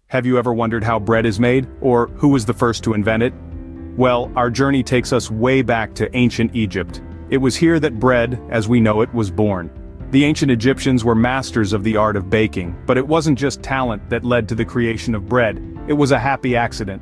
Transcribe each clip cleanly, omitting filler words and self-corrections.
Have you ever wondered how bread is made, or who was the first to invent it? Well, our journey takes us way back to ancient Egypt. It was here that bread, as we know it, was born. The ancient Egyptians were masters of the art of baking, but it wasn't just talent that led to the creation of bread, it was a happy accident.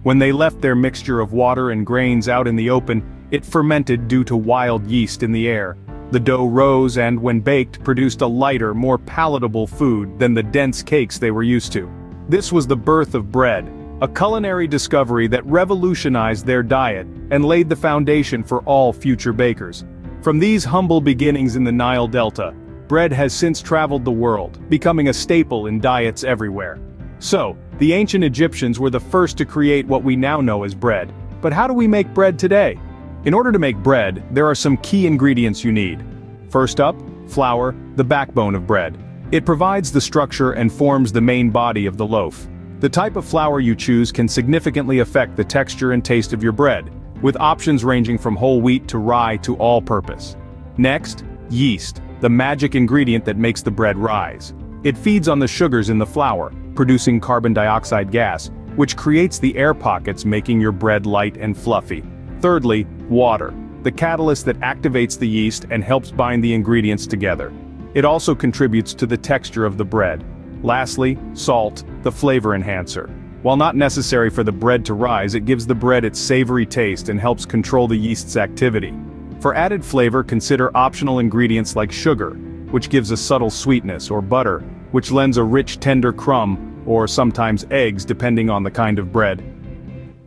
When they left their mixture of water and grains out in the open, it fermented due to wild yeast in the air. The dough rose and, when baked, produced a lighter, more palatable food than the dense cakes they were used to. This was the birth of bread, a culinary discovery that revolutionized their diet and laid the foundation for all future bakers. From these humble beginnings in the Nile Delta, bread has since traveled the world, becoming a staple in diets everywhere. So, the ancient Egyptians were the first to create what we now know as bread. But how do we make bread today? In order to make bread, there are some key ingredients you need. First up, flour, the backbone of bread. It provides the structure and forms the main body of the loaf. The type of flour you choose can significantly affect the texture and taste of your bread, with options ranging from whole wheat to rye to all-purpose. Next, yeast, the magic ingredient that makes the bread rise. It feeds on the sugars in the flour, producing carbon dioxide gas, which creates the air pockets, making your bread light and fluffy. Thirdly, water, the catalyst that activates the yeast and helps bind the ingredients together. It also contributes to the texture of the bread. Lastly, salt, the flavor enhancer. While not necessary for the bread to rise, it gives the bread its savory taste and helps control the yeast's activity. For added flavor, consider optional ingredients like sugar, which gives a subtle sweetness, or butter, which lends a rich tender crumb, or sometimes eggs depending on the kind of bread.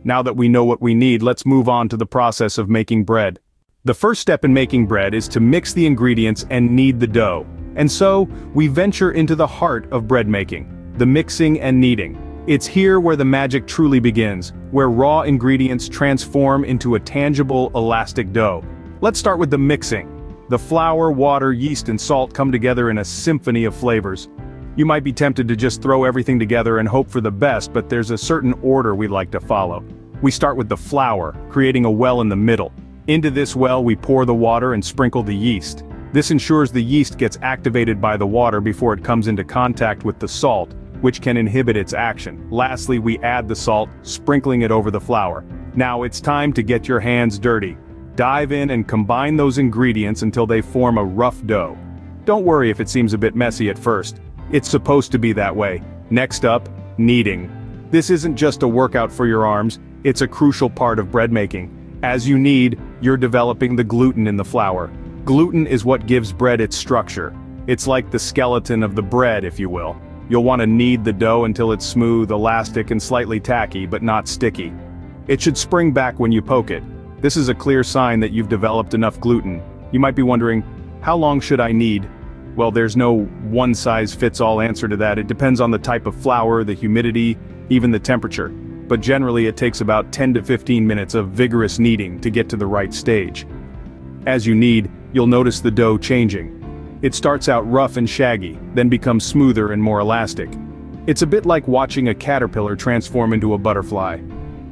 Now that we know what we need, let's move on to the process of making bread. The first step in making bread is to mix the ingredients and knead the dough. And so, we venture into the heart of bread making, the mixing and kneading. It's here where the magic truly begins, where raw ingredients transform into a tangible, elastic dough. Let's start with the mixing. The flour, water, yeast and salt come together in a symphony of flavors. You might be tempted to just throw everything together and hope for the best, but there's a certain order we like to follow. We start with the flour, creating a well in the middle. Into this well we pour the water and sprinkle the yeast. This ensures the yeast gets activated by the water before it comes into contact with the salt, which can inhibit its action. Lastly, we add the salt, sprinkling it over the flour. Now it's time to get your hands dirty. Dive in and combine those ingredients until they form a rough dough. Don't worry if it seems a bit messy at first. It's supposed to be that way. Next up, kneading. This isn't just a workout for your arms, it's a crucial part of bread making. As you knead, you're developing the gluten in the flour. Gluten is what gives bread its structure. It's like the skeleton of the bread, if you will. You'll want to knead the dough until it's smooth, elastic and slightly tacky, but not sticky. It should spring back when you poke it. This is a clear sign that you've developed enough gluten. You might be wondering, how long should I knead? Well, there's no one-size-fits-all answer to that. It depends on the type of flour, the humidity, even the temperature. But generally it takes about 10 to 15 minutes of vigorous kneading to get to the right stage. As you knead, you'll notice the dough changing. It starts out rough and shaggy, then becomes smoother and more elastic. It's a bit like watching a caterpillar transform into a butterfly.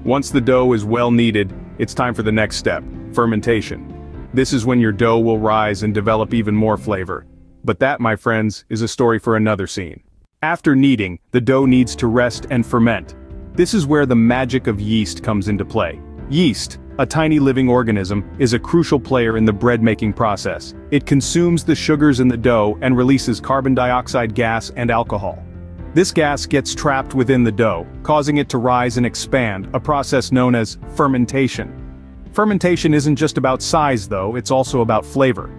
Once the dough is well kneaded, it's time for the next step, fermentation. This is when your dough will rise and develop even more flavor. But that, my friends, is a story for another scene. After kneading, the dough needs to rest and ferment. This is where the magic of yeast comes into play. Yeast, a tiny living organism, is a crucial player in the bread-making process. It consumes the sugars in the dough and releases carbon dioxide gas and alcohol. This gas gets trapped within the dough, causing it to rise and expand, a process known as fermentation. Fermentation isn't just about size though, it's also about flavor.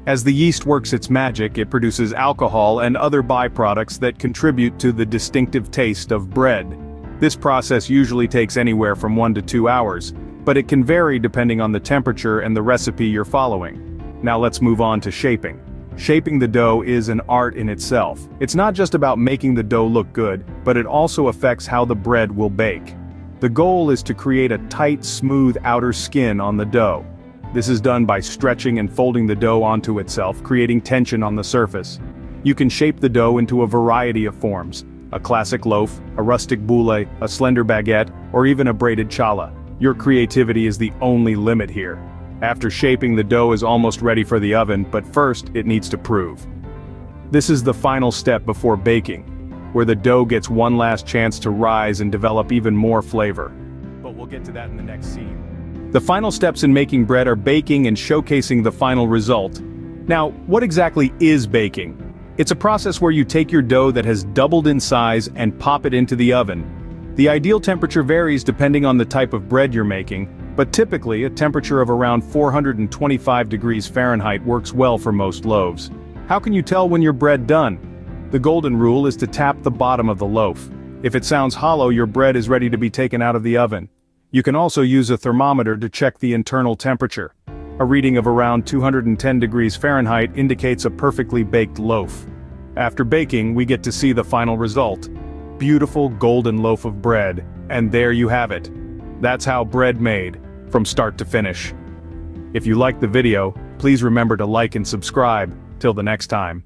As the yeast works its magic, it produces alcohol and other byproducts that contribute to the distinctive taste of bread. This process usually takes anywhere from 1 to 2 hours, but it can vary depending on the temperature and the recipe you're following. Now let's move on to shaping. Shaping the dough is an art in itself. It's not just about making the dough look good, but it also affects how the bread will bake. The goal is to create a tight, smooth outer skin on the dough. This is done by stretching and folding the dough onto itself, creating tension on the surface. You can shape the dough into a variety of forms: a classic loaf, a rustic boule, a slender baguette, or even a braided challah. Your creativity is the only limit here. After shaping, the dough is almost ready for the oven, but first it needs to prove. This is the final step before baking. where the dough gets one last chance to rise and develop even more flavor. But we'll get to that in the next scene. The final steps in making bread are baking and showcasing the final result. Now, what exactly is baking? It's a process where you take your dough that has doubled in size and pop it into the oven. The ideal temperature varies depending on the type of bread you're making, but typically a temperature of around 425 degrees Fahrenheit works well for most loaves. How can you tell when your bread done? The golden rule is to tap the bottom of the loaf. If it sounds hollow, your bread is ready to be taken out of the oven. You can also use a thermometer to check the internal temperature. A reading of around 210 degrees Fahrenheit indicates a perfectly baked loaf. After baking, we get to see the final result. Beautiful golden loaf of bread, and there you have it. That's how bread made, from start to finish. If you liked the video, please remember to like and subscribe. Till the next time.